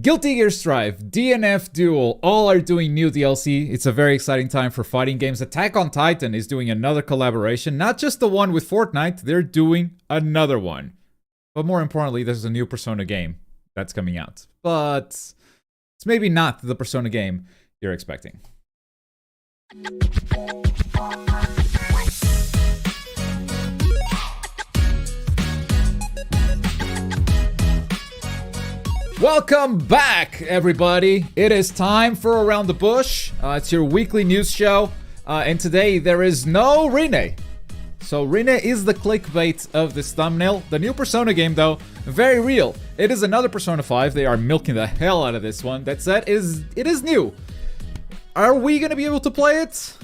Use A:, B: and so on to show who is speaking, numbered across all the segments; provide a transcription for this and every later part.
A: Guilty Gear Strive, DNF Duel, all are doing new DLC. It's a very exciting time for fighting games. Attack on Titan is doing another collaboration. Not just the one with Fortnite, they're doing another one. But more importantly, there's a new Persona game that's coming out. But it's maybe not the Persona game you're expecting. Welcome back, everybody. It is time for Around the Bush. It's your weekly news show. And today there is no Rine. So Rine is the clickbait of this thumbnail. The new Persona game, though, very real. It is another Persona 5. They are milking the hell out of this one. That said, it is new. Are we going to be able to play it?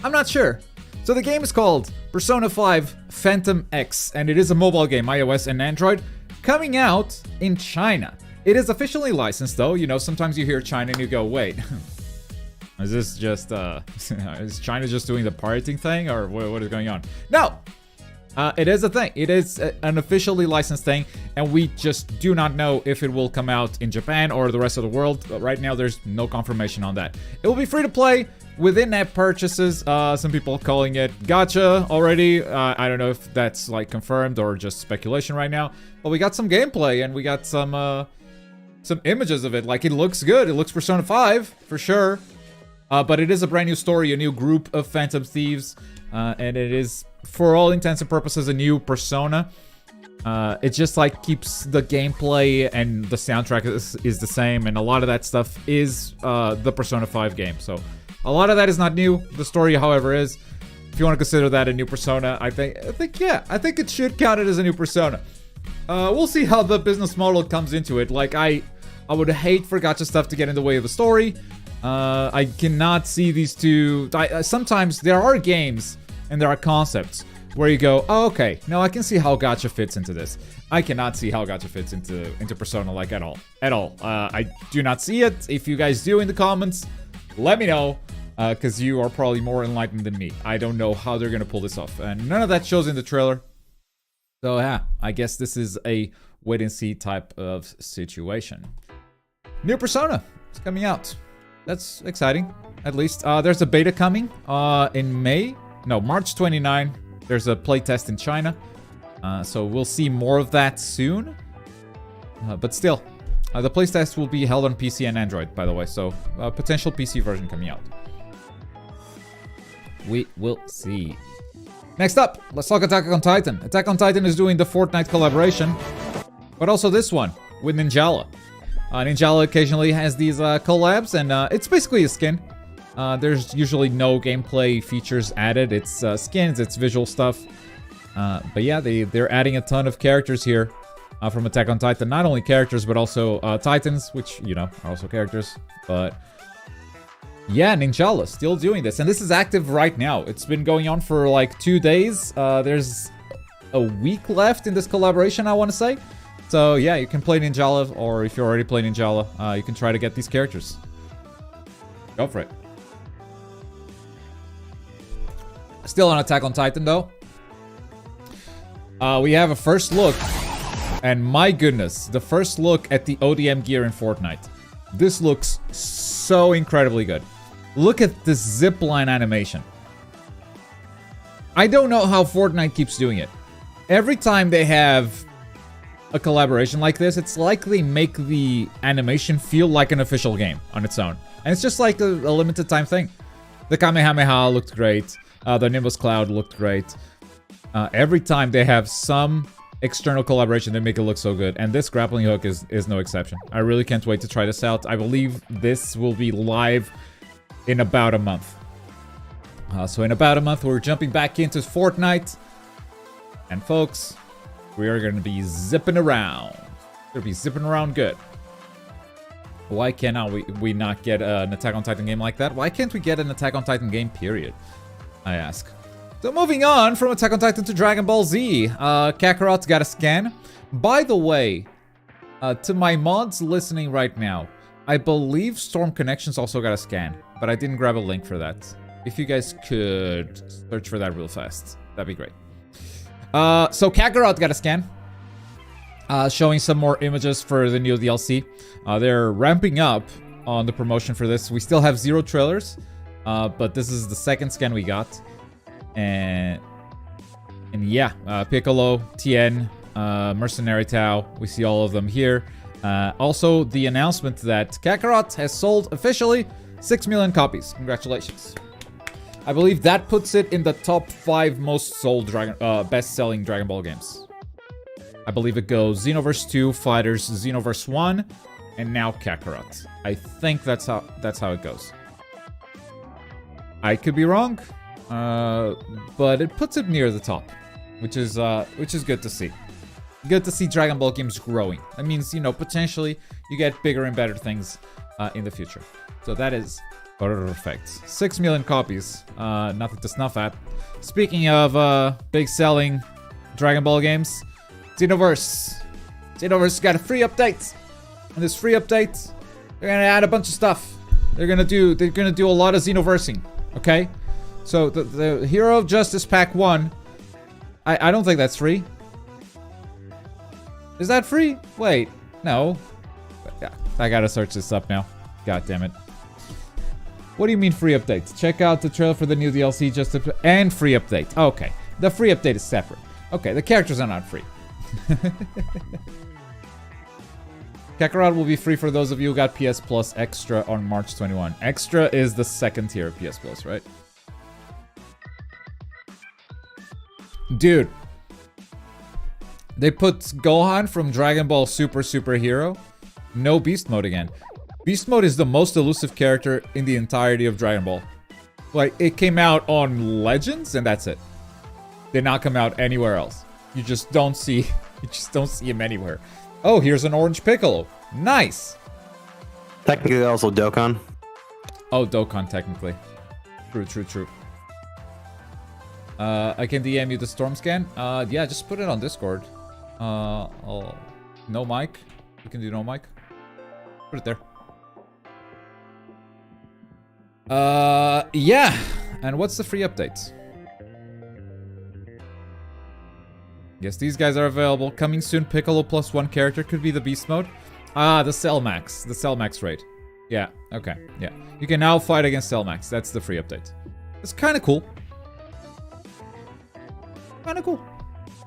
A: I'm not sure. So the game is called Persona 5 Phantom X. And it is a mobile game, iOS and Android, coming out in China. It is officially licensed, though. You know, sometimes you hear China and you go, wait, is this just, is China just doing the pirating thing, or what is going on? No! It is a thing. It is an officially licensed thing, and we just do not know if it will come out in Japan or the rest of the world. But right now, there's no confirmation on that. It will be free to play with in-app purchases. Some people calling it gacha already. I don't know if that's, like, confirmed or just speculation right now. But we got some gameplay, and we got some images of it. Like, it looks good. It looks Persona 5, for sure. But it is a brand new story, a new group of Phantom Thieves. And it is, for all intents and purposes, a new Persona. It just, like, keeps the gameplay and the soundtrack is the same. And a lot of that stuff is the Persona 5 game. So, a lot of that is not new. The story, however, is. If you want to consider that a new Persona, I think it should count it as a new Persona. We'll see how the business model comes into it. Like, I would hate for gacha stuff to get in the way of the story. I cannot see these two. Sometimes there are games and there are concepts where you go, oh, okay, no, I can see how gacha fits into this. I cannot see how gacha fits into Persona, like, at all. I do not see it. If you guys do in the comments, let me know, because you are probably more enlightened than me. I don't know how they're gonna pull this off, and none of that shows in the trailer. So yeah, I guess this is a wait and see type of situation. New Persona is coming out. That's exciting, at least. There's a beta coming in March 29. There's a playtest in China. So we'll see more of that soon. But still, the playtest will be held on PC and Android, by the way. So potential PC version coming out. We will see. Next up, let's talk Attack on Titan. Attack on Titan is doing the Fortnite collaboration, but also this one with Ninjala. Ninjala occasionally has these collabs, and it's basically a skin. There's usually no gameplay features added. It's skins, it's visual stuff. But yeah, they're adding a ton of characters here from Attack on Titan. Not only characters, but also Titans, which, you know, are also characters. But yeah, Ninjala still doing this, and this is active right now. It's been going on for like 2 days. There's a week left in this collaboration, I want to say. So yeah, you can play Ninjala, or if you're already playing Ninjala, you can try to get these characters. Go for it. Still on Attack on Titan, though. We have a first look, and my goodness, the first look at the ODM gear in Fortnite. This looks so incredibly good. Look at this zipline animation. I don't know how Fortnite keeps doing it. Every time they have a collaboration like this, it's like they make the animation feel like an official game on its own. And it's just like a limited time thing. The Kamehameha looked great. The Nimbus Cloud looked great. Every time they have some external collaboration, they make it look so good. And this grappling hook is no exception. I really can't wait to try this out. I believe this will be live in about a month. So in about a month, we're jumping back into Fortnite. And folks, we are going to be zipping around. We're going to be zipping around good. Why cannot we not get an Attack on Titan game like that? Why can't we get an Attack on Titan game, period? I ask. So moving on from Attack on Titan to Dragon Ball Z. Kakarot's got a scan. By the way, to my mods listening right now, I believe Storm Connections also got a scan, but I didn't grab a link for that. If you guys could search for that real fast, that'd be great. So Kakarot got a scan. showing some more images for the new DLC. They're ramping up on the promotion for this. We still have 0 trailers, but this is the second scan we got. And yeah, Piccolo, Tien, Mercenary Tao, we see all of them here. Also, the announcement that Kakarot has sold officially 6 million copies. Congratulations. I believe that puts it in the top 5 most sold best-selling Dragon Ball games. I believe it goes Xenoverse 2, Fighters, Xenoverse 1, and now Kakarot. I think that's how it goes. I could be wrong, but it puts it near the top, which is good to see. Good to see Dragon Ball games growing. That means, you know, potentially you get bigger and better things in the future. So that is perfect. 6 million copies, nothing to snuff at. Speaking of big selling Dragon Ball games, Xenoverse. Xenoverse got a free update. And this free update, they're gonna add a bunch of stuff. They're gonna do a lot of Xenoversing. Okay? So the Hero of Justice Pack 1, I don't think that's free. Is that free? Wait, no. Yeah, I gotta search this up now. God damn it. What do you mean free updates? Check out the trailer for the new DLC and free update. Okay, the free update is separate. Okay, the characters are not free. Kakarot will be free for those of you who got PS Plus Extra on March 21. Extra is the second tier of PS Plus, right? Dude. They put Gohan from Dragon Ball Super Hero. No Beast Mode again. Beast Mode is the most elusive character in the entirety of Dragon Ball. Like, it came out on Legends and that's it. Did not come out anywhere else. You just don't see him anywhere. Oh, here's an orange Piccolo. Nice.
B: Technically also Dokkan.
A: Oh, Dokkan technically. True. I can DM you the storm scan. Yeah, just put it on Discord. No mic. You can do no mic. Put it there. Yeah. And what's the free updates? Yes, these guys are available. Coming soon, Piccolo plus 1 character. Could be the Beast Mode. Ah, the Cell Max. The Cell Max raid. Yeah, okay, yeah. You can now fight against Cell Max. That's the free update. It's kind of cool. Kind of cool.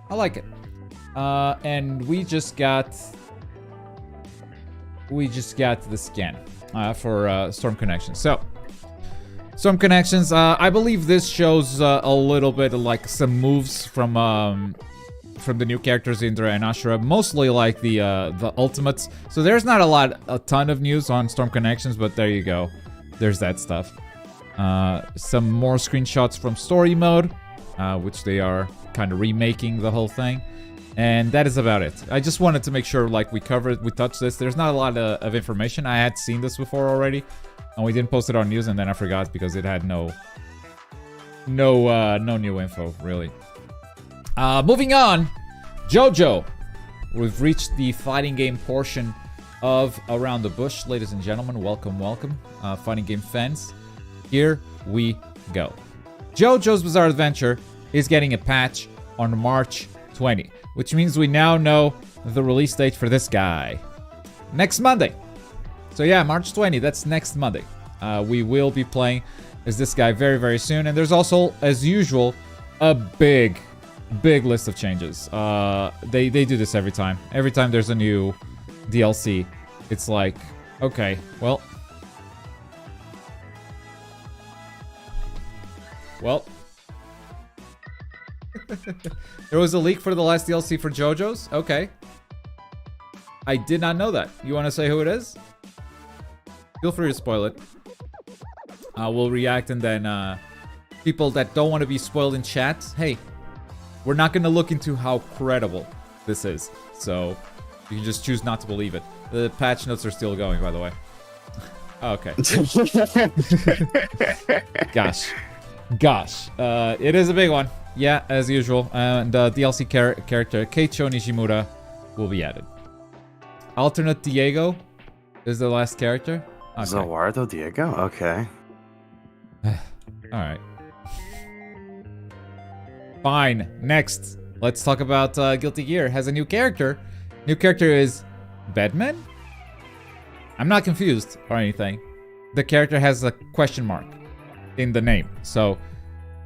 A: I like it. And we just got the scan for Storm Connections. So, Storm Connections. I believe this shows a little bit of like some moves from the new characters Indra and Ashura, mostly like the ultimates. So there's not a ton of news on Storm Connections, but there you go. There's that stuff. Some more screenshots from story mode, which they are kind of remaking the whole thing. And that is about it. I just wanted to make sure like we touched this. There's not a lot of information. I had seen this before already, and we didn't post it on news, and then I forgot because it had no new info really. Moving on, JoJo. We've reached the fighting game portion of Around the Bush. Ladies and gentlemen, welcome. Fighting game fans. Here we go. JoJo's Bizarre Adventure is getting a patch on March 20, which means we now know the release date for this guy. Next Monday. So yeah, March 20, that's next Monday. We will be playing as this guy very, very soon. And there's also, as usual, a big list of changes. They do this every time. Every time there's a new DLC, it's like, okay, well. There was a leak for the last DLC for JoJo's? Okay. I did not know that. You want to say who it is? Feel free to spoil it. We'll react, and then people that don't want to be spoiled in chat, hey, we're not going to look into how credible this is. So you can just choose not to believe it. The patch notes are still going, by the way. Okay. Gosh. It is a big one. Yeah, as usual. And DLC character Keicho Nishimura will be added. Alternate Diego is the last character. Okay.
B: Zawardo Diego? Okay.
A: Alright. Fine. Next, let's talk about Guilty Gear. Has a new character. New character is Bedman? I'm not confused or anything. The character has a question mark in the name. So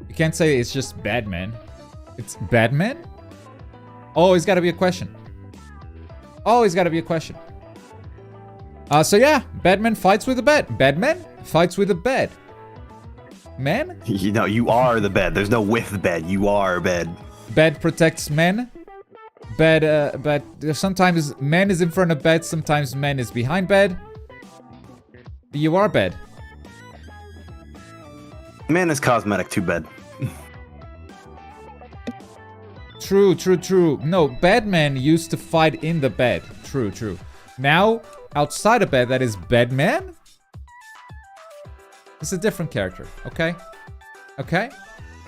A: you can't say it's just Badman. It's Badman? Always gotta be a question. Always gotta be a question. So yeah, Badman fights with a bed. Badman fights with a bed. Man?
B: You know, you are the bed. There's no with bed. You are bed.
A: Bed protects men. Bed, sometimes man is in front of bed, sometimes man is behind bed. You are bed.
B: Man is cosmetic to bed.
A: True. No, Badman used to fight in the bed. True. Now, outside of bed, that is Bedman? It's a different character, okay? Okay?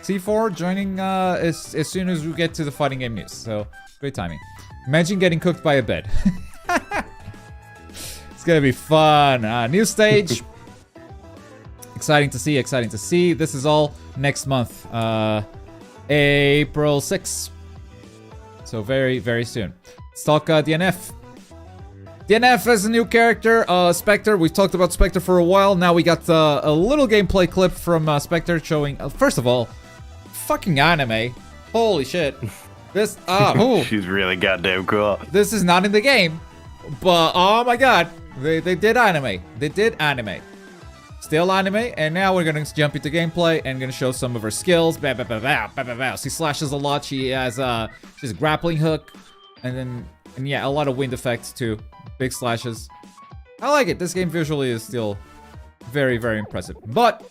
A: C4 joining as soon as we get to the fighting game news. So, great timing. Imagine getting cooked by a bed. It's gonna be fun. New stage. Exciting to see. This is all next month. April 6th. So very, very soon. Let's talk DNF. DNF is a new character, Spectre. We've talked about Spectre for a while. Now we got a little gameplay clip from Spectre showing, first of all, fucking anime. Holy shit. This,
B: She's really goddamn cool.
A: This is not in the game, but oh my god, they did anime. They did anime. Still anime, and now we're gonna jump into gameplay and gonna show some of her skills. She slashes a lot. She has she's a grappling hook, and yeah, a lot of wind effects too. Big slashes. I like it. This game visually is still very, very impressive. But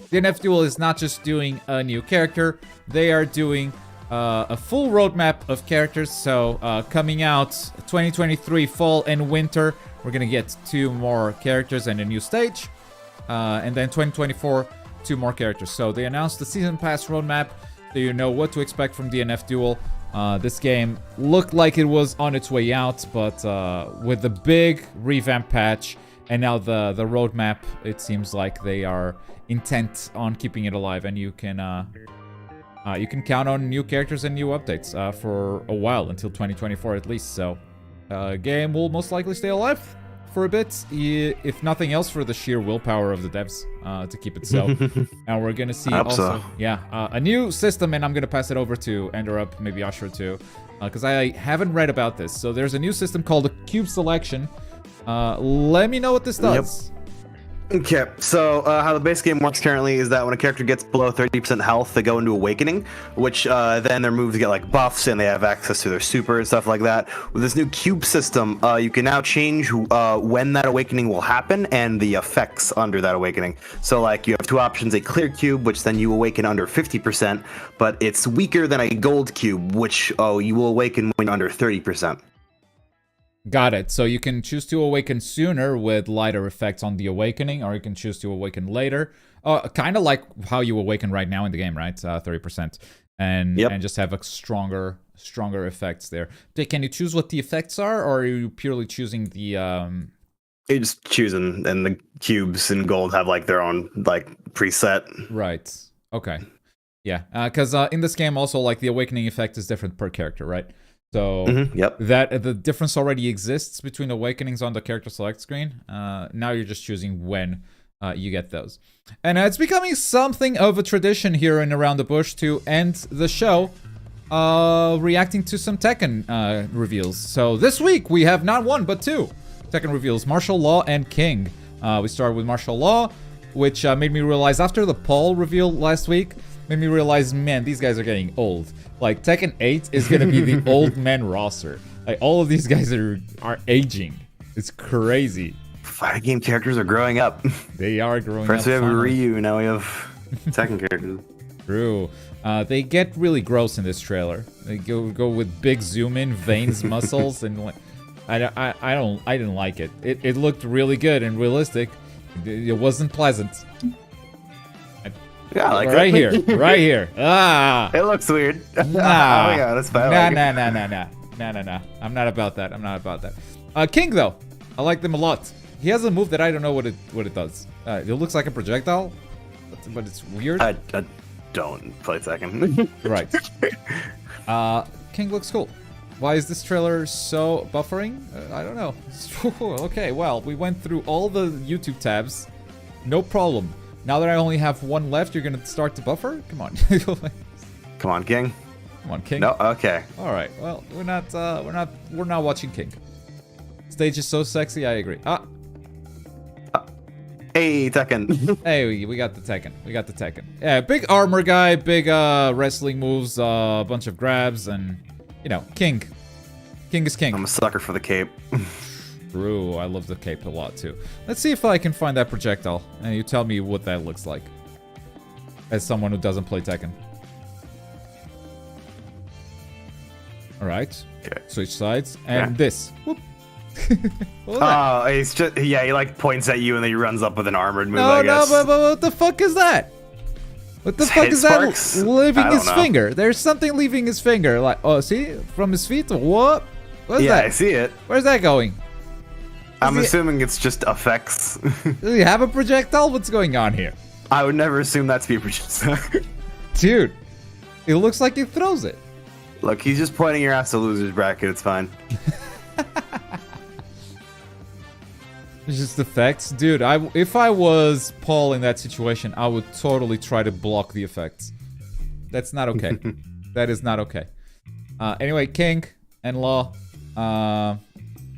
A: DNF Duel is not just doing a new character. They are doing a full roadmap of characters. So coming out 2023 fall and winter, we're gonna get 2 more characters and a new stage. And then 2024, 2 more characters. So they announced the season pass roadmap, so you know what to expect from DNF Duel. This game looked like it was on its way out, but with the big revamp patch and now the roadmap, it seems like they are intent on keeping it alive, and you can count on new characters and new updates for a while, until 2024 at least. So game will most likely stay alive for a bit, if nothing else, for the sheer willpower of the devs to keep it so. And we're gonna see also, a new system, and I'm gonna pass it over to Enderup, maybe Usher too, because I haven't read about this. So there's a new system called the Cube Selection. Let me know what this does.
B: Okay, so how the base game works currently is that when a character gets below 30% health, they go into Awakening, which then their moves get like buffs, and they have access to their super and stuff like that. With this new cube system, you can now change when that Awakening will happen and the effects under that Awakening. So like you have 2 options: a clear cube, which then you awaken under 50%, but it's weaker than a gold cube, which you will awaken when you're under 30%.
A: Got it. So you can choose to awaken sooner with lighter effects on the awakening, or you can choose to awaken later. Kind of like how you awaken right now in the game, right? 30%. And just have a stronger effects there. Can you choose what the effects are, or are you purely choosing the...
B: You're just choosing, and the cubes in gold have like their own like preset.
A: Right. Okay. Yeah. Because in this game also, like, the awakening effect is different per character, right? So that the difference already exists between awakenings on the character select screen. Now you're just choosing when you get those. And it's becoming something of a tradition here in Around the Bush to end the show reacting to some Tekken reveals. So this week we have not 1 but 2 Tekken reveals: Martial Law and King. We started with Martial Law, which made me realize after the Paul reveal last week, made me realize, man, these guys are getting old. Like, Tekken 8 is gonna be the old man roster. Like, all of these guys are aging. It's crazy.
B: Fighting game characters are growing up.
A: They are growing up.
B: First we have Ryu, now we have Tekken characters.
A: True. They get really gross in this trailer. They go with big zoom in, veins, muscles, and like, I didn't like it. It looked really good and realistic. It wasn't pleasant.
B: Yeah, like
A: right here, right here.
B: It looks weird.
A: Nah.
B: Oh my god, that's bad.
A: Nah. I'm not about that. King though, I like them a lot. He has a move that I don't know what it does. It looks like a projectile, but it's weird.
B: I don't play Tekken.
A: Right. King looks cool. Why is this trailer so buffering? I don't know. Okay, well, we went through all the YouTube tabs. No problem. Now that I only have one left, you're gonna start to buffer? Come on.
B: Come on, King.
A: Come on, King.
B: No, okay.
A: All right. Well, we're not watching King. Stage is so sexy. I agree.
B: Hey, Tekken.
A: Hey, we got the Tekken. We got the Tekken. Yeah, big armor guy, big wrestling moves, a bunch of grabs, and you know, King. King is king.
B: I'm a sucker for the cape.
A: True, I love the cape a lot too. Let's see if I can find that projectile, and you tell me what that looks like. As someone who doesn't play Tekken. Alright.
B: Okay.
A: Switch sides. And this. Whoop.
B: Oh, he's just, yeah, he like points at you and then he runs up with an armored move, I guess.
A: No, but what the fuck is that? What the fuck is that leaving his finger? There's something leaving his finger. Like, oh, see? From his feet? What? What's that?
B: I see it.
A: Where's that going?
B: I'm assuming it's just effects.
A: Does he have a projectile? What's going on here?
B: I would never assume that to be a projectile.
A: Dude, it looks like he throws it.
B: Look, he's just pointing your ass to loser's bracket. It's fine.
A: It's just effects. Dude, if I was Paul in that situation, I would totally try to block the effects. That's not okay. That is not okay. Anyway, King and Law.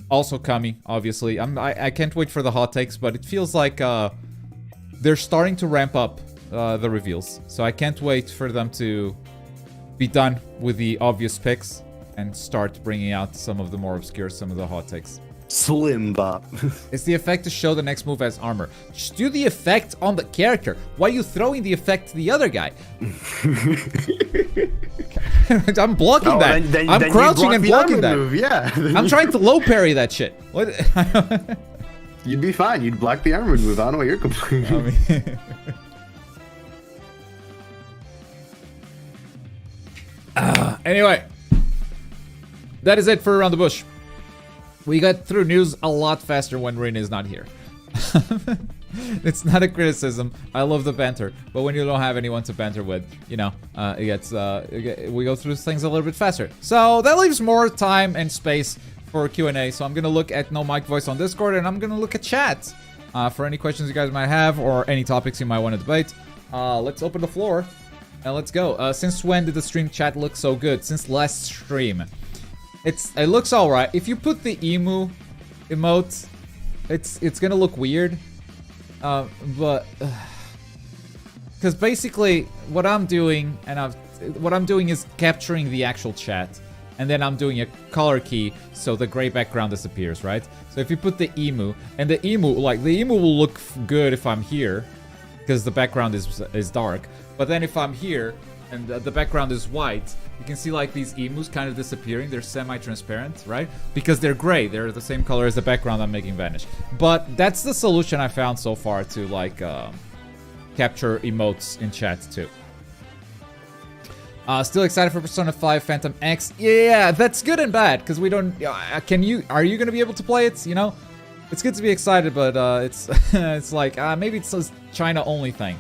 A: Also Kami, obviously. I can't wait for the hot takes, but it feels like they're starting to ramp up the reveals. So I can't wait for them to be done with the obvious picks and start bringing out some of the more obscure, some of the hot takes.
B: Slim Bop.
A: It's the effect to show the next move as armor. Just do the effect on the character. Why are you throwing the effect to the other guy? I'm blocking that. I'm crouching and blocking that.
B: Move, yeah.
A: I'm trying to low parry that shit. What?
B: You'd be fine. You'd block the armored move. I don't know what you're complaining.
A: Anyway, that is it for Around the Bush. We got through news a lot faster when Rin is not here. It's not a criticism. I love the banter, but when you don't have anyone to banter with, you know, we go through things a little bit faster. So that leaves more time and space for Q&A. So I'm gonna look at No Mic Voice on Discord, and I'm gonna look at chat for any questions you guys might have or any topics you might want to debate. Let's open the floor and let's go. Since when did the stream chat look so good? Since last stream. It looks alright. If you put the emu emote, it's gonna look weird. But because basically what I'm doing is capturing the actual chat, and then I'm doing a color key so the gray background disappears, right? So if you put the emu, and the emu will look good if I'm here, because the background is dark. But then if I'm here and the background is white, you can see like these emus kind of disappearing. They're semi-transparent, right? Because they're gray. They're the same color as the background I'm making vanish. But that's the solution I found so far to like capture emotes in chat too. Still excited for Persona 5 Phantom X. Yeah, that's good and bad because we don't. Are you gonna be able to play it? You know, it's good to be excited, but it's it's like maybe it's a China only thing.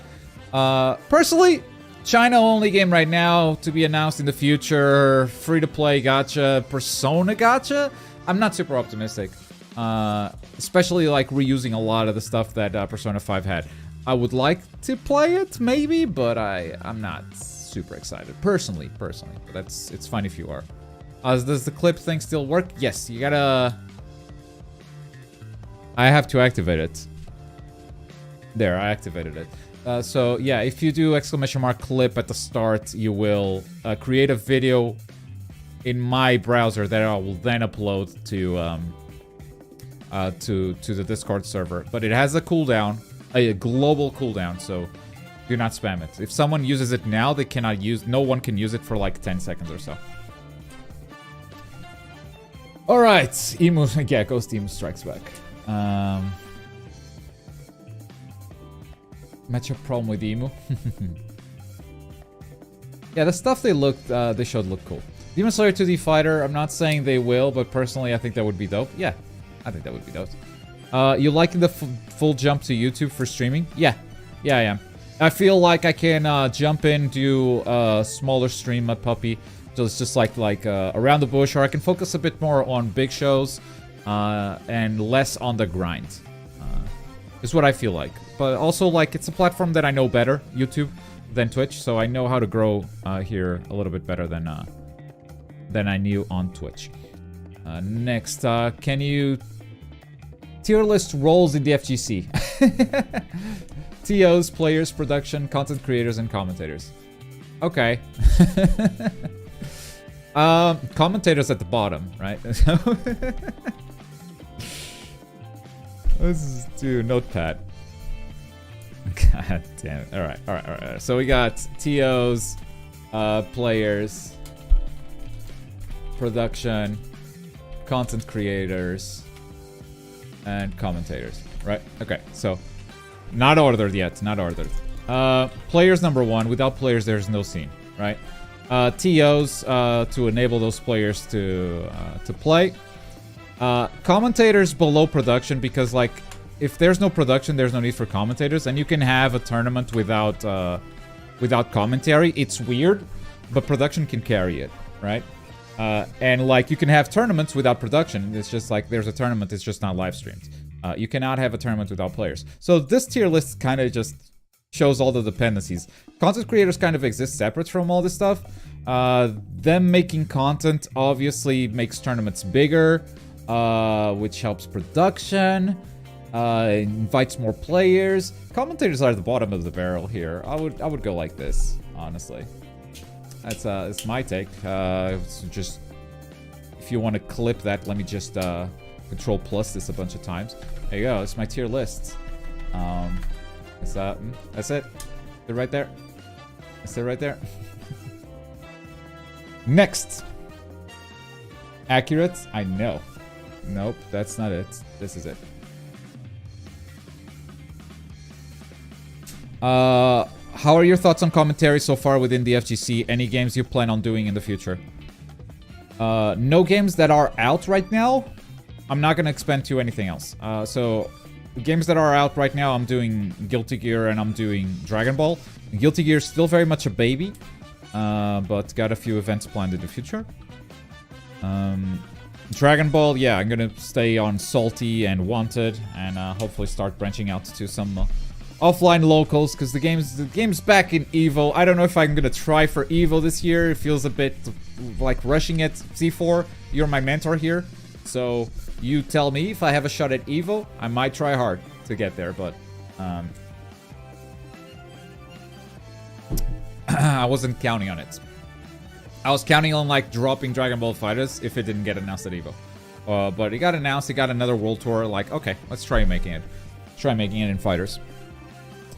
A: Personally, China only game right now, to be announced in the future, free to play gacha, Persona gacha. I'm not super optimistic, especially like reusing a lot of the stuff that Persona 5 had. I would like to play it maybe, but I'm not super excited personally. But it's fine if you are. Does the clip thing still work? Yes, you gotta. I have to activate it. There, I activated it. So yeah, if you do ! Clip at the start, you will create a video in my browser that I will then upload to the Discord server. But it has a cooldown, a global cooldown, so do not spam it. If someone uses it now, they cannot use. No one can use it for like 10 seconds or so. All right, Emu. Yeah, Ghost Emu strikes back. Matchup problem with Emu. Yeah, the stuff they showed looked cool. Demon Slayer 2D Fighter, I'm not saying they will, but personally I think that would be dope. Yeah, I think that would be dope. You liking the full jump to YouTube for streaming? Yeah, I am. I feel like I can jump in, do a smaller stream, Mud Puppy, So it's just like around the bush, or I can focus a bit more on big shows and less on the grind. Is what I feel like. But also, like, it's a platform that I know better, YouTube, than Twitch. So I know how to grow here a little bit better than I knew on Twitch. Next, can you tier list roles in the FGC? TOs, players, production, content creators, and commentators. Okay. Commentators at the bottom, right? Let's do notepad. God damn it. Alright. So we got TOs, players, production, content creators, and commentators, right? Okay, so not ordered yet, not ordered. Players number 1. Without players, there's no scene, right? TOs to enable those players to play. Commentators below production, because like if there's no production, there's no need for commentators, and you can have a tournament without commentary. It's weird, but production can carry it, right? And like you can have tournaments without production. It's just like there's a tournament, it's just not live streamed. You cannot have a tournament without players. So this tier list kind of just shows all the dependencies. Content creators kind of exist separate from all this stuff. Them making content obviously makes tournaments bigger, which helps production, invites more players. Commentators are at the bottom of the barrel here. I would go like this, honestly. That's my take. It's just, if you want to clip that, let me just Control plus this a bunch of times. There you go. It's my tier list. That's it. They're right there. That's it right there. Next. Accurate? I know. Nope, that's not it. This is it. How are your thoughts on commentary so far within the FGC? Any games you plan on doing in the future? No games that are out right now. I'm not going to expand to anything else. So, games that are out right now, I'm doing Guilty Gear and I'm doing Dragon Ball. Guilty Gear is still very much a baby, but got a few events planned in the future. Dragon Ball, yeah, I'm going to stay on Salty and Wanted, and hopefully start branching out to some offline locals, because the game's back in Evo. I don't know if I'm going to try for Evo this year. It feels a bit like rushing it. C4, you're my mentor here, so you tell me if I have a shot at Evo. I might try hard to get there, but I wasn't counting on it. I was counting on like dropping Dragon Ball FighterZ if it didn't get announced at Evo. But it got announced, it got another World Tour, like, okay, let's try making it. Try making it in Fighters.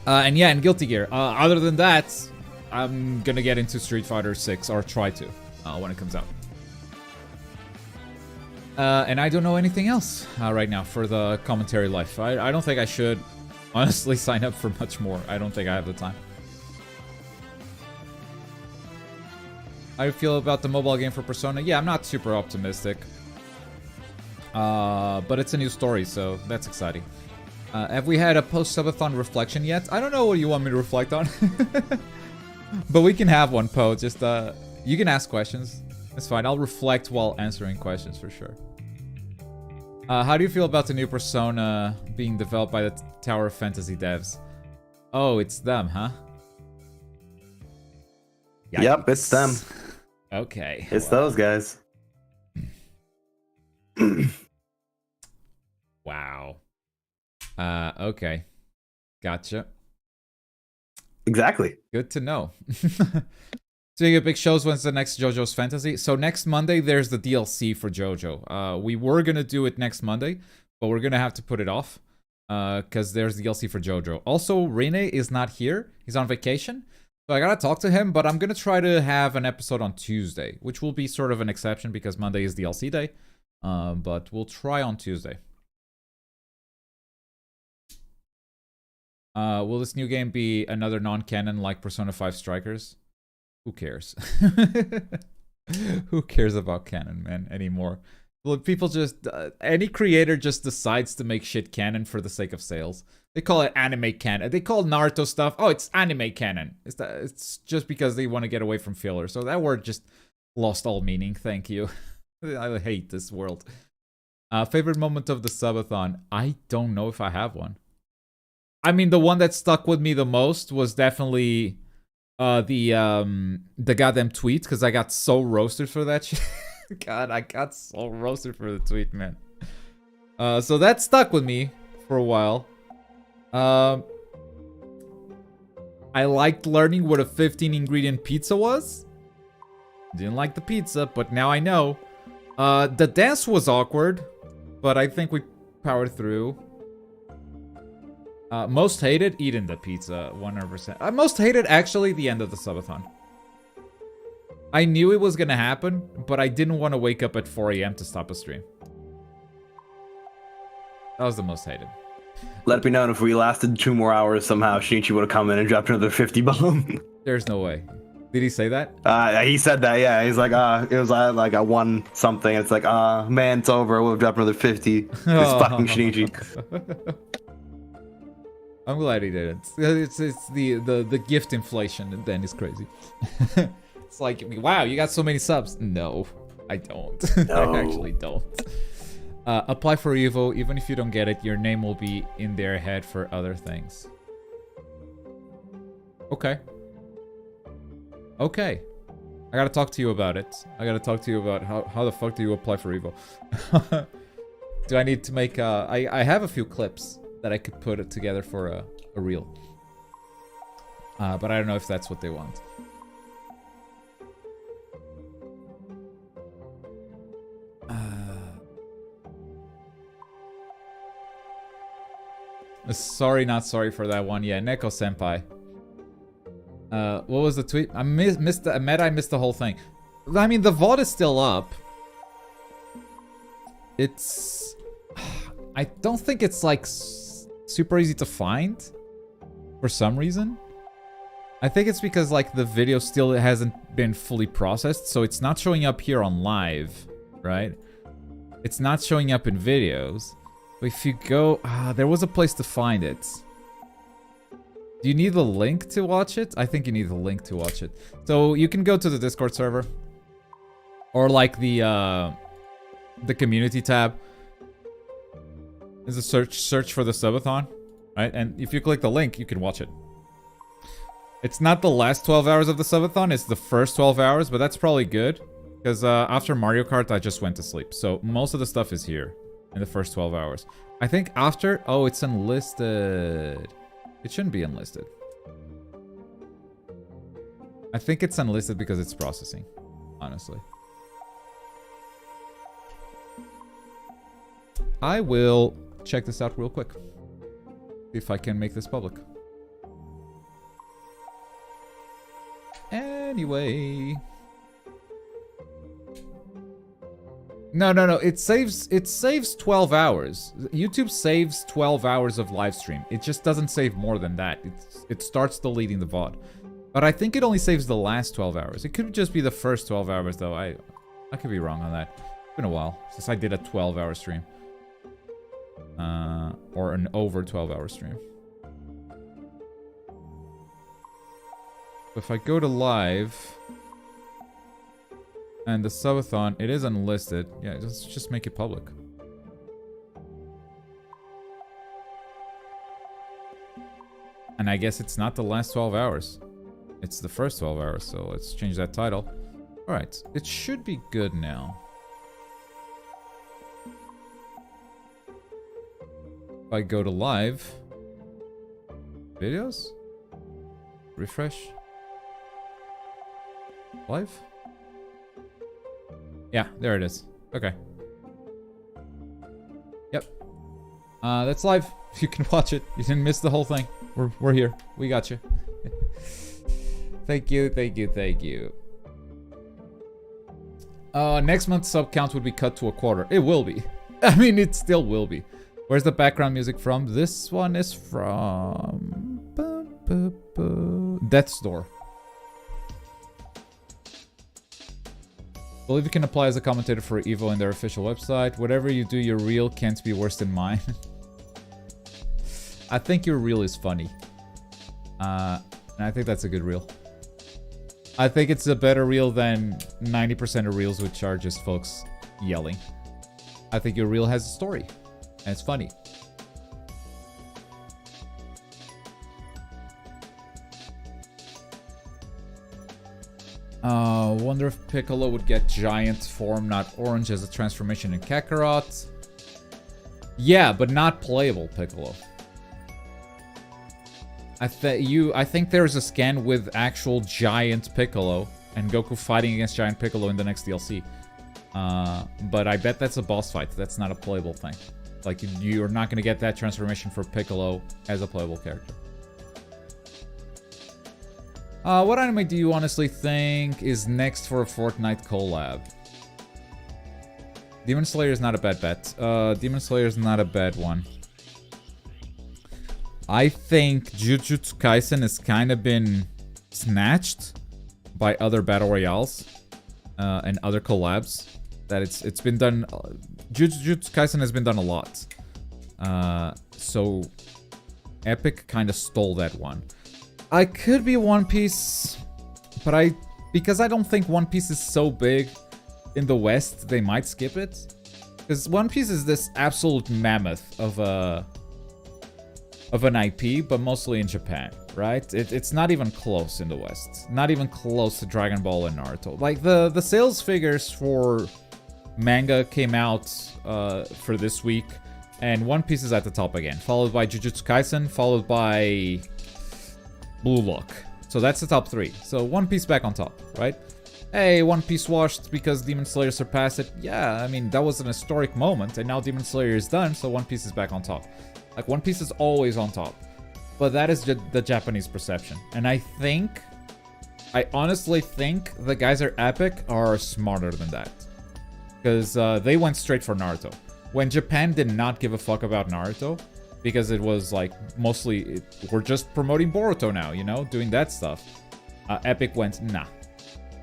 A: And yeah, in Guilty Gear. Other than that, I'm gonna get into Street Fighter 6, or try to, when it comes out. And I don't know anything else right now for the commentary life. I don't think I should honestly sign up for much more. I don't think I have the time. How do you feel about the mobile game for Persona? Yeah, I'm not super optimistic. But it's a new story, so that's exciting. Have we had a post-Subathon reflection yet? I don't know what you want me to reflect on. But we can have one, Poe. Just, you can ask questions. That's fine. I'll reflect while answering questions for sure. How do you feel about the new Persona being developed by the Tower of Fantasy devs? Oh, it's them, huh?
B: Yikes. Yep, it's them.
A: Okay.
B: It's those guys.
A: Wow. Okay. Gotcha.
B: Exactly.
A: Good to know. Speaking of big shows, when's the next JoJo's Fantasy? So next Monday, there's the DLC for JoJo. We were going to do it next Monday, but we're going to have to put it off because there's the DLC for JoJo. Also, Rene is not here. He's on vacation. So I got to talk to him, but I'm going to try to have an episode on Tuesday, which will be sort of an exception because Monday is DLC day. But we'll try on Tuesday. Will this new game be another non-canon like Persona 5 Strikers? Who cares? Who cares about canon, man, anymore? Look, people just... any creator just decides to make shit canon for the sake of sales. They call it anime canon. They call Naruto stuff, oh, it's anime canon. It's just because they want to get away from filler. So that word just Lost all meaning, thank you. I hate this world. Favorite moment of the subathon? I don't know if I have one. I mean, the one that stuck with me the most was definitely the goddamn tweet, because I got so roasted for that shit. God, I got so roasted for the tweet, man. So that stuck with me for a while. I liked learning what a 15-ingredient pizza was. Didn't like the pizza, but now I know. The dance was awkward, but I think we powered through. Most hated, eating the pizza, 100%. Most hated, actually, the end of the subathon. I knew it was gonna happen, but I didn't want to wake up at 4 AM to stop a stream. That was the most hated.
B: Let me know if we lasted 2 more hours somehow, Shinichi would have come in and dropped another 50 bomb.
A: There's no way. Did he say that?
B: He said that, yeah. He's like, it was like I won something. It's like, man, it's over. We'll drop another 50. This fucking Shinichi.
A: I'm glad he didn't. It's the gift inflation, and then it's crazy. It's like, wow, you got so many subs. No, I don't.
B: No.
A: I actually don't. Apply for Evo. Even if you don't get it, your name will be in their head for other things. Okay. Okay. I gotta talk to you about it. I gotta talk to you about how the fuck do you apply for Evo? Do I need to make I have a few clips that I could put it together for a reel. But I don't know if that's what they want. Sorry, not sorry for that one. Yeah, Neko Senpai. What was the tweet? I missed the whole thing. I mean, the VOD is still up. It's... I don't think it's, like, super easy to find. For some reason. I think it's because, like, the video still hasn't been fully processed. So it's not showing up here on live. Right? It's not showing up in videos. But if you go... there was a place to find it. Do you need the link to watch it? I think you need the link to watch it. So you can go to the Discord server. Or like the community tab. There's a search for the subathon. Right? And if you click the link, you can watch it. It's not the last 12 hours of the subathon. It's the first 12 hours. But that's probably good. Because after Mario Kart, I just went to sleep. So most of the stuff is here. In the first 12 hours. I think after... Oh, it's unlisted. It shouldn't be unlisted. I think it's unlisted because it's processing. Honestly. I will check this out real quick. If I can make this public. Anyway... No. It saves 12 hours. YouTube saves 12 hours of live stream. It just doesn't save more than that. It starts deleting the VOD. But I think it only saves the last 12 hours. It could just be the first 12 hours, though. I could be wrong on that. It's been a while since I did a 12-hour stream. Or an over 12-hour stream. If I go to live... And the subathon, it is unlisted. Yeah, just make it public. And I guess it's not the last 12 hours. It's the first 12 hours, so let's change that title. Alright, it should be good now. If I go to live... Videos? Refresh. Live? Yeah, there it is. Okay. Yep. That's live. You can watch it. You didn't miss the whole thing. We're here. We got you. Thank you. Next month's sub count would be cut to a quarter. It will be. I mean, it still will be. Where's the background music from? This one is from... Death's Door. I believe you can apply as a commentator for Evo in their official website. Whatever you do, your reel can't be worse than mine. I think your reel is funny. And I think that's a good reel. I think it's a better reel than 90% of reels which are just folks yelling. I think your reel has a story, and it's funny. Wonder if Piccolo would get giant form, not orange, as a transformation in Kakarot. Yeah, but not playable Piccolo. I think there's a scan with actual giant Piccolo and Goku fighting against giant Piccolo in the next DLC. But I bet that's a boss fight. That's not a playable thing. Like, you're not going to get that transformation for Piccolo as a playable character. What anime do you honestly think is next for a Fortnite collab? Demon Slayer is not a bad bet. Demon Slayer is not a bad one. I think Jujutsu Kaisen has kind of been snatched by other battle royales and other collabs. That it's been done. Jujutsu Kaisen has been done a lot. So Epic kind of stole that one. I could be One Piece, but because I don't think One Piece is so big in the West, they might skip it. Because One Piece is this absolute mammoth of an IP, but mostly in Japan, right? It's not even close in the West. Not even close to Dragon Ball and Naruto. Like, the sales figures for manga came out for this week, and One Piece is at the top again, followed by Jujutsu Kaisen, followed by Blue Lock. So that's the top 3. So One Piece back on top, right? Hey, One Piece washed because Demon Slayer surpassed it. Yeah, I mean, that was an historic moment, and now Demon Slayer is done, so One Piece is back on top. Like, One Piece is always on top. But that is the Japanese perception. And I honestly think the guys at Epic are smarter than that. Because they went straight for Naruto. When Japan did not give a fuck about Naruto, because it was like, mostly, we're just promoting Boruto now, you know, doing that stuff. Epic went, nah.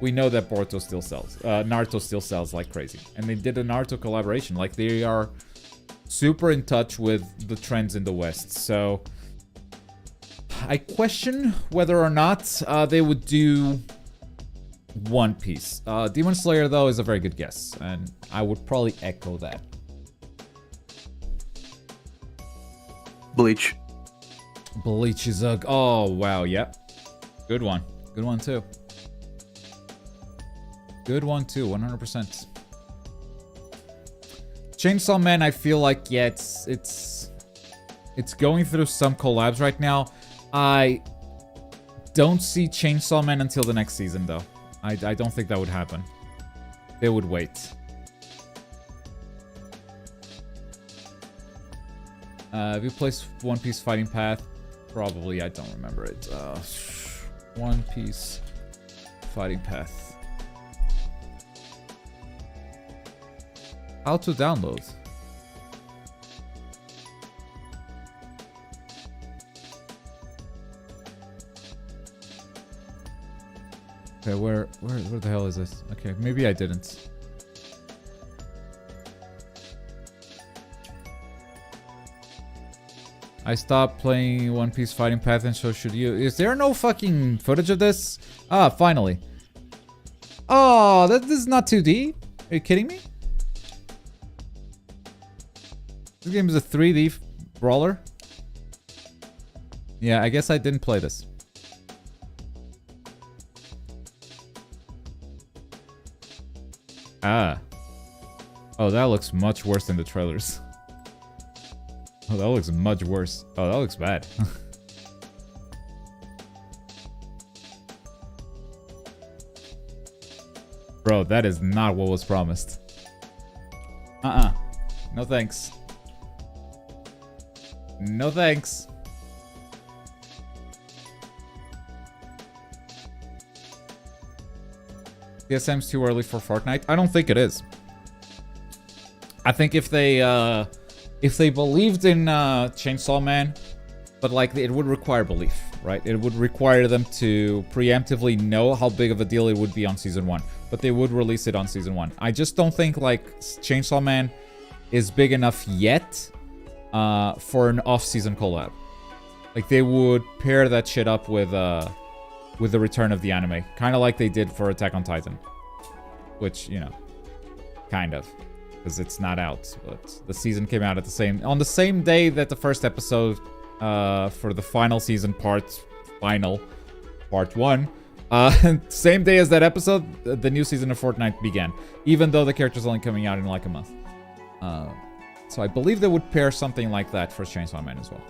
A: We know that Boruto still sells. Naruto still sells like crazy. And they did a Naruto collaboration. Like, they are super in touch with the trends in the West. So I question whether or not they would do One Piece. Demon Slayer, though, is a very good guess, and I would probably echo that.
B: Bleach.
A: Bleach is a... Oh, wow, yep. Good one. Good one, too. Good one, too, 100%. Chainsaw Man, I feel like, yeah, it's going through some collabs right now. I don't see Chainsaw Man until the next season, though. I don't think that would happen. They would wait. Have you played One Piece Fighting Path? Probably, I don't remember it. One Piece Fighting Path. How to download? Okay, where the hell is this? Okay, maybe I didn't. I stopped playing One Piece Fighting Path, and so should you. Is there no fucking footage of this? Ah, finally. Oh, this is not 2D? Are you kidding me? This game is a 3D brawler? Yeah, I guess I didn't play this. Ah. Oh, that looks much worse than the trailers. Oh, that looks much worse. Oh, that looks bad. Bro, that is not what was promised. No thanks. No thanks. TSM's too early for Fortnite? I don't think it is. I think if they believed in Chainsaw Man, but like it would require belief, right? It would require them to preemptively know how big of a deal it would be on season 1, but they would release it on season 1. I just don't think like Chainsaw Man is big enough yet for an off-season collab. Like they would pair that shit up with with the return of the anime. Kind of like they did for Attack on Titan. Which, you know, kind of. Because it's not out. But the season came out on the same day that the first episode for the final season part 1. Same day as that episode, the new season of Fortnite began. Even though the character's only coming out in like a month. So I believe they would pair something like that for Chainsaw Man as well.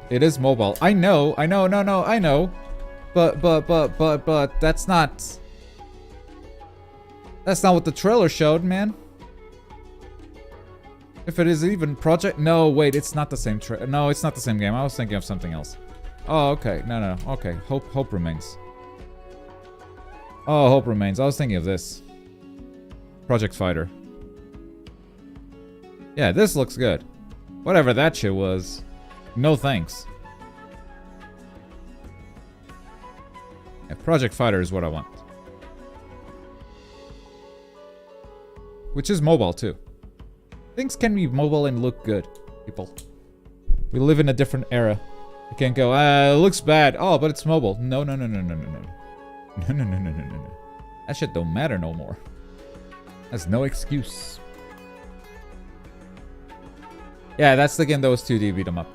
A: It is mobile. I know. But that's not what the trailer showed, man. If it is even Project... No, wait, it's not the same No, it's not the same game. I was thinking of something else. Oh, okay. No. Okay. Hope remains. Oh, Hope remains. I was thinking of this. Project Fighter. Yeah, this looks good. Whatever that shit was. No thanks. Yeah, Project Fighter is what I want. Which is mobile, too. Things can be mobile and look good, people. We live in a different era. You can't go, it looks bad. Oh, but it's mobile. No. No. That shit don't matter no more. That's no excuse. Yeah, that's the game that was 2D beat 'em up.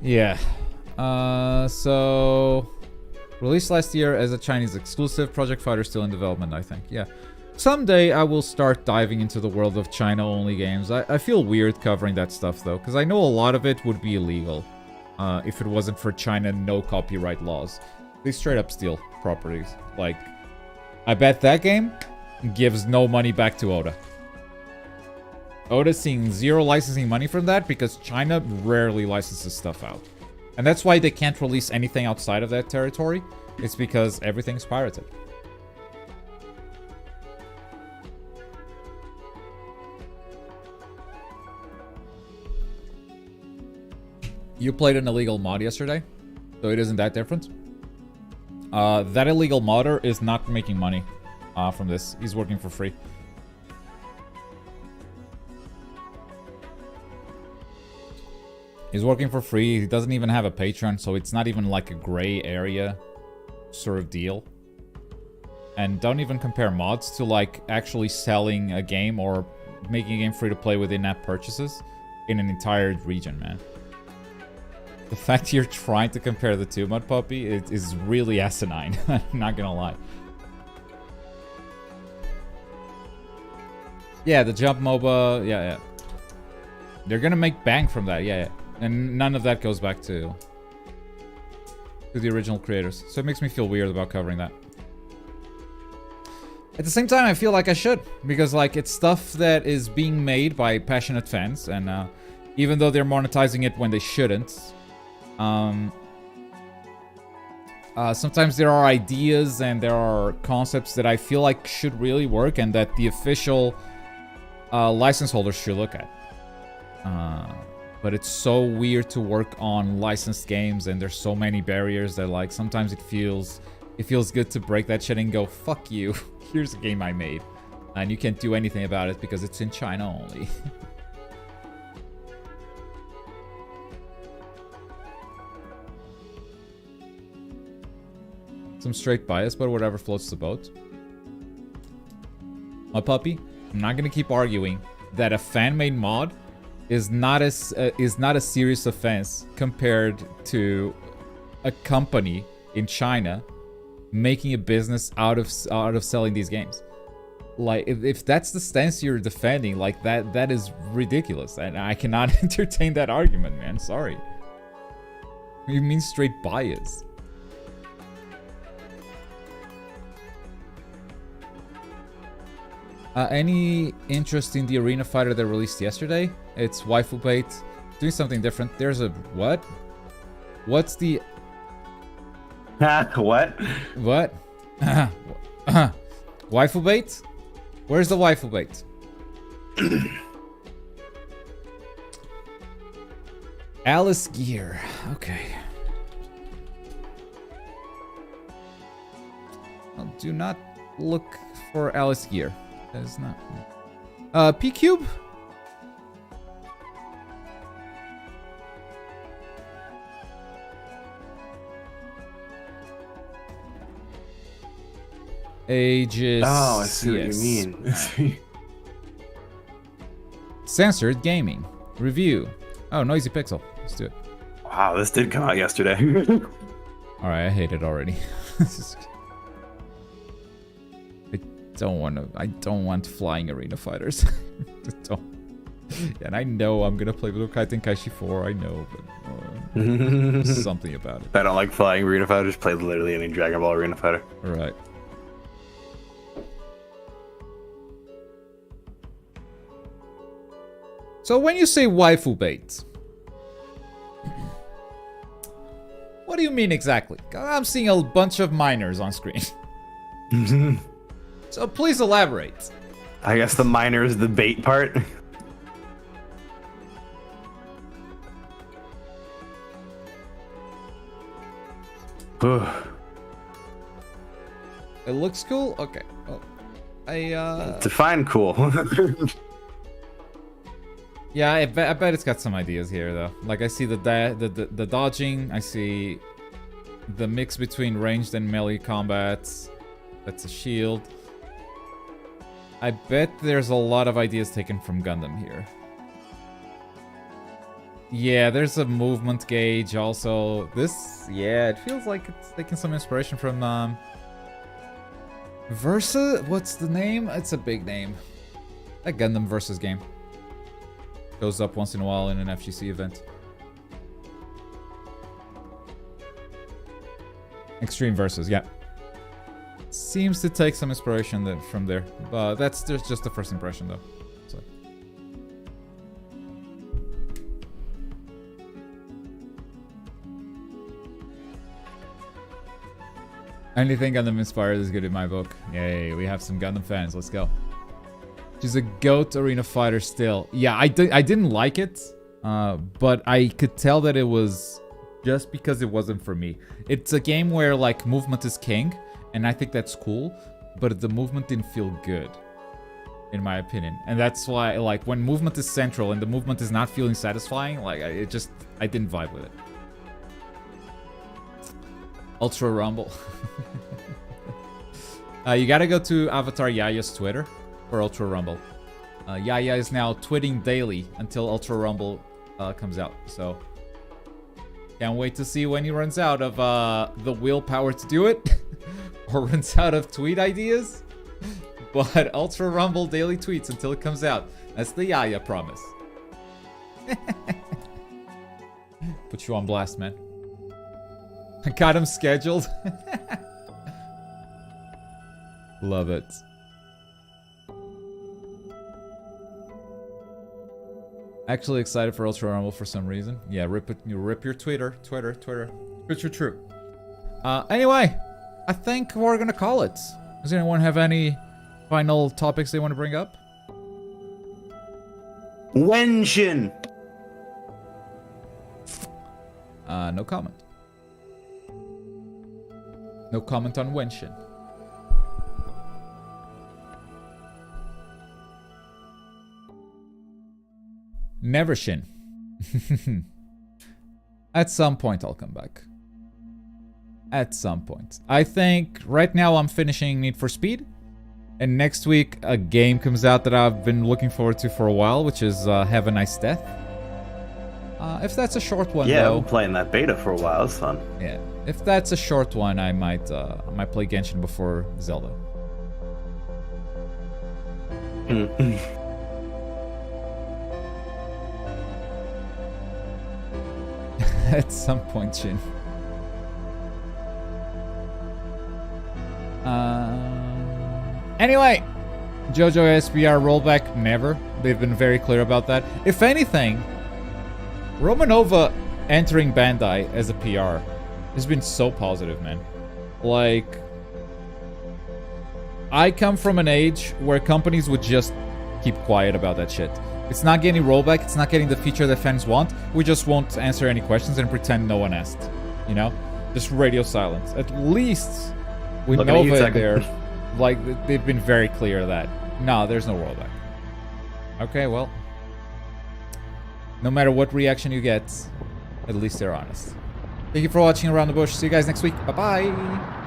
A: Yeah. So released last year as a Chinese exclusive. Project Fighter still in development, I think. Yeah. Someday I will start diving into the world of China-only games. I feel weird covering that stuff, though, because I know a lot of it would be illegal if it wasn't for China no copyright laws. They straight up steal properties. Like, I bet that game gives no money back to Oda. Oda's seeing zero licensing money from that because China rarely licenses stuff out. And that's why they can't release anything outside of that territory. It's because everything's pirated. You played an illegal mod yesterday, so it isn't that different. That illegal modder is not making money from this. He's working for free. He's working for free. He doesn't even have a Patreon, so it's not even like a gray area sort of deal. And don't even compare mods to like actually selling a game or making a game free to play with in-app purchases in an entire region, man. The fact you're trying to compare the two, Mud Puppy, is really asinine. I'm not gonna lie. Yeah, the Jump MOBA, yeah. They're gonna make bank from that, yeah. And none of that goes back to the original creators. So it makes me feel weird about covering that. At the same time, I feel like I should. Because, like, it's stuff that is being made by passionate fans. And even though they're monetizing it when they shouldn't... sometimes there are ideas and there are concepts that I feel like should really work and that the official license holders should look at. But it's so weird to work on licensed games and there's so many barriers that like sometimes it feels good to break that shit and go, fuck you, here's a game I made. And you can't do anything about it because it's in China only. Some straight bias, but whatever floats the boat. My puppy, I'm not gonna keep arguing that a fan-made mod is not a serious offense compared to a company in China making a business out of selling these games. Like, if that's the stance you're defending, like that is ridiculous, and I cannot entertain that argument, man. Sorry. You mean straight bias? Any interest in the arena fighter that released yesterday? It's waifu bait. Doing something different. There's a what? What's the...
B: What?
A: What? Waifu bait? Where's the waifu bait? Alice Gear. Okay. Do not look for Alice Gear. That is not... P-Cube? Aegis.
B: Oh, I see what you mean.
A: Censored Gaming. Review. Oh, Noisy Pixel. Let's do it.
B: Wow, this did come out yesterday.
A: Alright, I hate it already. I don't want flying arena fighters. And I know I'm gonna play Budokai Tenkaichi 4, I know, but something about it.
B: I don't like flying arena fighters, play literally any Dragon Ball arena fighter.
A: Right. So when you say waifu bait, what do you mean exactly? I'm seeing a bunch of minors on screen. So please elaborate.
B: I guess the minor is the bait part.
A: It looks cool? Okay. Oh,
B: Define cool.
A: Yeah, I bet it's got some ideas here, though. Like, I see the dodging. I see the mix between ranged and melee combats. That's a shield. I bet there's a lot of ideas taken from Gundam here. Yeah, there's a movement gauge also. This, yeah, it feels like it's taking some inspiration from, Versa? What's the name? It's a big name. That Gundam Versus game. Goes up once in a while in an FGC event. Extreme Versus, yeah. Seems to take some inspiration from there. But that's just the first impression, though. So. Anything Gundam inspired is good in my book. Yay, we have some Gundam fans. Let's go. She's a GOAT arena fighter still. Yeah, I didn't like it, but I could tell that it was just because it wasn't for me. It's a game where, like, movement is king, and I think that's cool, but the movement didn't feel good, in my opinion. And that's why, like, when movement is central and the movement is not feeling satisfying, like, I didn't vibe with it. Ultra Rumble. You gotta go to Avatar Yaya's Twitter. For Ultra Rumble. Yaya is now tweeting daily until Ultra Rumble comes out. So, can't wait to see when he runs out of the willpower to do it. Or runs out of tweet ideas. But Ultra Rumble daily tweets until it comes out. That's the Yaya promise. Put you on blast, man. I got him scheduled. Love it. Actually excited for Ultra Rumble for some reason. Yeah, rip your Twitter. True. Anyway, I think we're gonna call it. Does anyone have any final topics they want to bring up?
B: Wenshin.
A: No comment. No comment on Wenshin. Never Shin. At some point I'll come back. At some point. I think right now I'm finishing Need for Speed. And next week a game comes out that I've been looking forward to for a while, which is Have a Nice Death. If that's a short one,
B: yeah,
A: though...
B: I've been playing that beta for a while. It's fun.
A: Yeah. If that's a short one, I might play Genshin before Zelda. At some point, Shin. Anyway, JoJo SBR rollback, never. They've been very clear about that. If anything, Romanova entering Bandai as a PR has been so positive, man. Like, I come from an age where companies would just keep quiet about that shit. It's not getting rollback, it's not getting the feature that fans want. We just won't answer any questions and pretend no one asked. You know? Just radio silence. At least with
B: Looking at you,
A: Nova in
B: Tekken.
A: there, like they've been very clear that no, there's no rollback. Okay, well, no matter what reaction you get, at least they're honest. Thank you for watching Around the Bush. See you guys next week. Bye bye.